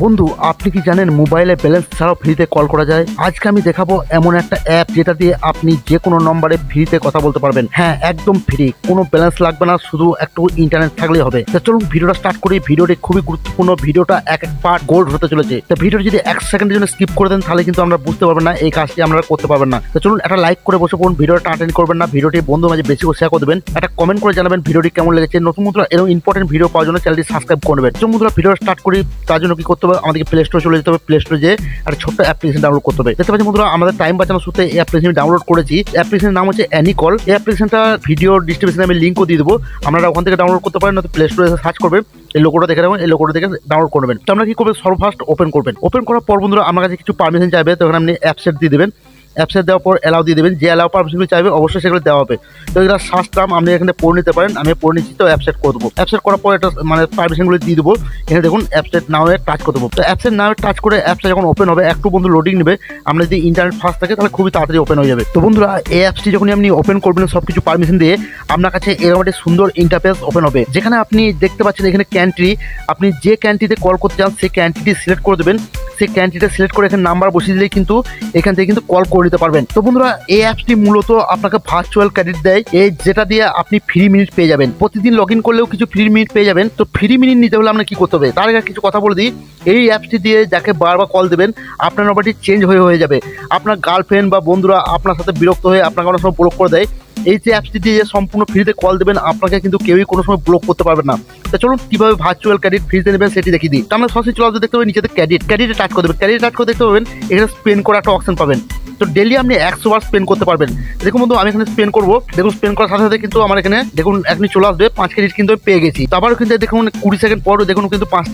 বন্ধু, আপনি কি জানেন মোবাইলে ব্যালেন্স ছাড়াও ফ্রিতে কল করা যায়? আজকে আমি দেখাবো এমন একটা অ্যাপ যেটা দিয়ে আপনি যে কোনো নম্বরে ফ্রিতে কথা বলতে পারবেন। হ্যাঁ, একদম ফ্রি, কোনো ব্যালেন্স লাগবে না, শুধু একটু ইন্টারনেট থাকলেই হবে। তো চলুন ভিডিওটা স্টার্ট করি। ভিডিওটি খুবই গুরুত্বপূর্ণ, ভিডিওটা এক পার্ট গোল্ড হতে চলেছে। তো ভিডিওটি যদি 1 সেকেন্ডের জন্য স্কিপ করে দেন তাহলে কিন্তু আমরা বুঝতে পারবেন না, এই কাজটি আমরা করতে পারবেন না। তো চলুন একটা লাইক করে বসে পড়ুন, ভিডিওটা টানাটানি করবেন না, ভিডিওটি বন্ধু মাঝে বেশি করে শেয়ার করে দেবেন, একটা কমেন্ট করে জানাবেন ভিডিওটি কেমন লেগেছে। নতুন বন্ধুরা এরকম ইম্পর্টেন্ট ভিডিও পাওয়ার জন্য চ্যানেলটি সাবস্ক্রাইব করে নেবেন। চলুন বন্ধুরা ভিডিওটা স্টার্ট করি। তার জন্য কি করতে হবে, আমাদেরকে প্লে স্টোরে চলে যেতে হবে। প্লে স্টোরে যে একটা ছোট্ট অ্যাপ্লিকেশন ডাউনলোড করতে হবে। দেখতে পাচ্ছেন বন্ধুরা, আমাদের টাইম বাঁচানোর সূত্রে এই অ্যাপ্লিকেশন ডাউনলোড করেছি। অ্যাপ্লিকেশনের নাম হচ্ছে অ্যানিকল। এই অ্যাপ্লিকেশনটা ভিডিও ডিসক্রিপশনে আমি লিঙ্কও দিয়ে দেবো, আপনারা ওখান থেকে ডাউনলোড করতে পারেন, নয়তো প্লে স্টোরে সার্চ করবেন, এই লোগোটা দেখে নেবেন, এই লোগোটা দেখে ডাউনলোড করবেন। তো আমরা কি করবেন, সর্বফার্স্ট ওপেন করবেন। ওপেন করার পর বন্ধুরা আমার কাছে কিছু পারমিশন চাইবে, তো এখানে আপনি অ্যাপসেট দিয়ে দেবেন। অ্যাপসেট দেওয়ার পর অ্যালাউ দিয়ে দেবেন, যে অ্যালাউ পারমিশনগুলো চাইবে অবশ্যই সেগুলো দেওয়া হবে। তো এগুলো সার্চ নাম আপনি এখানে পড়ে নিতে পারেন, আমি পড়ে নিচ্ছি। তো অ্যাপসেট করে দেবো। অ্যাপসেট করার পর এটা মানে পারমিশনগুলো দিয়ে দেবো। এখানে দেখুন অ্যাপসেট নামে টাচ করে দেবো। তো অ্যাপসেট নামে টাচ করে অ্যাপসটা যখন ওপেন হবে, একটু বন্ধু লোডিং নেবে। আমরা যদি ইন্টারনেট ফাস্ট থাকে তাহলে খুবই তাড়াতাড়ি ওপেন হয়ে যাবে। তো বন্ধুরা এই অ্যাপসটি যখন আপনি ওপেন করবেন সব কিছু পারমিশন দিয়ে, আপনার কাছে এরকম একটা সুন্দর ইন্টারফেস ওপেন হবে, যেখানে আপনি দেখতে পাচ্ছেন এখানে ক্যান্ট্রি, আপনি যে ক্যান্ট্রিতে কল করতে চান সেই ক্যান্ট্রিটি সিলেক্ট করে দেবেন। সেই ক্যান্ট্রিটা সিলেক্ট করে এখানে নাম্বার বসিয়ে দিলেই কিন্তু এখান থেকে কিন্তু কল করে নিতে পারবেন। তো বন্ধুরা এই অ্যাপসটি মূলত আপনাকে ভার্চুয়াল ক্রেডিট দেয়, এই যেটা দিয়ে আপনি ফ্রি মিনিট পেয়ে যাবেন। প্রতিদিন লগ ইন করলেও কিছু ফ্রি মিনিট পেয়ে যাবেন। তো ফ্রি মিনিট নিতে হলে আপনার কি করতে হবে, তার আগে কিছু কথা বলে দিই। এই অ্যাপসটি দিয়ে যাকে বারবার কল দেবেন আপনার নম্বরটি চেঞ্জ হয়ে যাবে। আপনার গার্লফ্রেন্ড বা বন্ধুরা আপনার সাথে বিরক্ত হয়ে আপনাকে অনেক সময় ব্লক করে দেয়। এই যে অ্যাপসটি দিয়ে সম্পূর্ণ ফ্রিতে কল দেবেন, আপনাকে কিন্তু কেউই কোনো সময় ব্লক করতে পারবে না। তো চলুন কীভাবে ভার্চুয়াল ক্রেডিট ফ্রিতে নেবেন সেটি দেখিয়ে দিই। তো আমরা সরাসরি চলে আসতে দেখতে পাবেন নিচেতে ক্রেডিটে টাচ করে দেবেন। ক্রেডিটে টাচ করে দেখতে পাবেন এখানে স্পেন্ড করা একটা অপশন পাবেন। তো ডেলি আপনি 100 বার স্পেন্ড করতে পারবেন। দেখুন বন্ধু, আমি এখানে স্পেন্ড করবো। দেখুন স্পেন্ড করার সাথে সাথে কিন্তু আমার এখানে দেখুন এখনই চলে আসবে 5 ক্রেডিট কিন্তু আমি পেয়ে গেছি। তো আবার কিন্তু দেখুন 20 সেকেন্ড পর দেখুন কিন্তু 5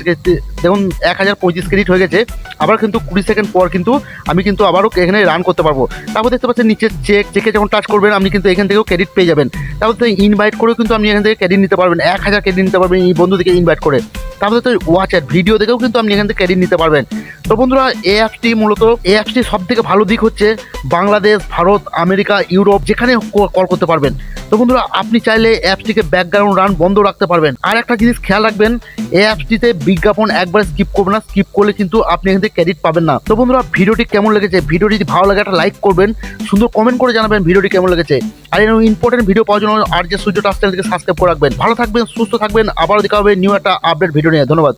দেখুন 1035 ক্রেডিট হয়ে গেছে। আবার কিন্তু 20 সেকেন্ড পর কিন্তু আমি কিন্তু আবারও এখানে রান করতে পারবো। তারপর দেখতে পাচ্ছেন নিচে চেকে যখন টাচ করবেন আপনি কিন্তু এখান থেকেও ক্রেডিট পেয়ে যাবেন। তারপর ইনভাইট করেও কিন্তু আপনি এখান থেকে ক্রেডিট নিতে পারবেন, 1000 ক্রেডিট নিতে পারবেন এই বন্ধুদেরকে ইনভাইট করে। তারপরে তো ওয়াচ ভিডিও দেখেও কিন্তু আপনি এখান থেকে ক্রেডিট নিতে পারবেন। তো বন্ধুরা এই অ্যাপসটি সব থেকে ভালো দিক হচ্ছে বাংলাদেশ, ভারত, আমেরিকা, ইউরোপ যেখানে কল করতে পারবেন। তো বন্ধুরা আপনি চাইলে অ্যাপসটিকে ব্যাকগ্রাউন্ড রান বন্ধ রাখতে পারবেন। আর একটা জিনিস খেয়াল রাখবেন, এই অ্যাপসটিতে বিজ্ঞাপন একবার স্কিপ করবেন না, স্কিপ করলে কিন্তু আপনি এখান থেকে ক্রেডিট পাবেন না। তো বন্ধুরা ভিডিওটি কেমন লেগেছে, ভিডিওটি যদি ভালো লাগে একটা লাইক করবেন, সুন্দর কমেন্ট করে জানাবেন ভিডিওটি কেমন লেগেছে। আর এরকম ইম্পর্টেন্ট ভিডিও পাওয়ার জন্য আর যে সূর্য টাচ চ্যানেলকে সাবস্ক্রাইব করে রাখবেন। ভালো থাকবেন, সুস্থ থাকবেন, আবারও দেখা হবে নিউ একটা আপডেট ভিডিও নিয়ে। ধন্যবাদ।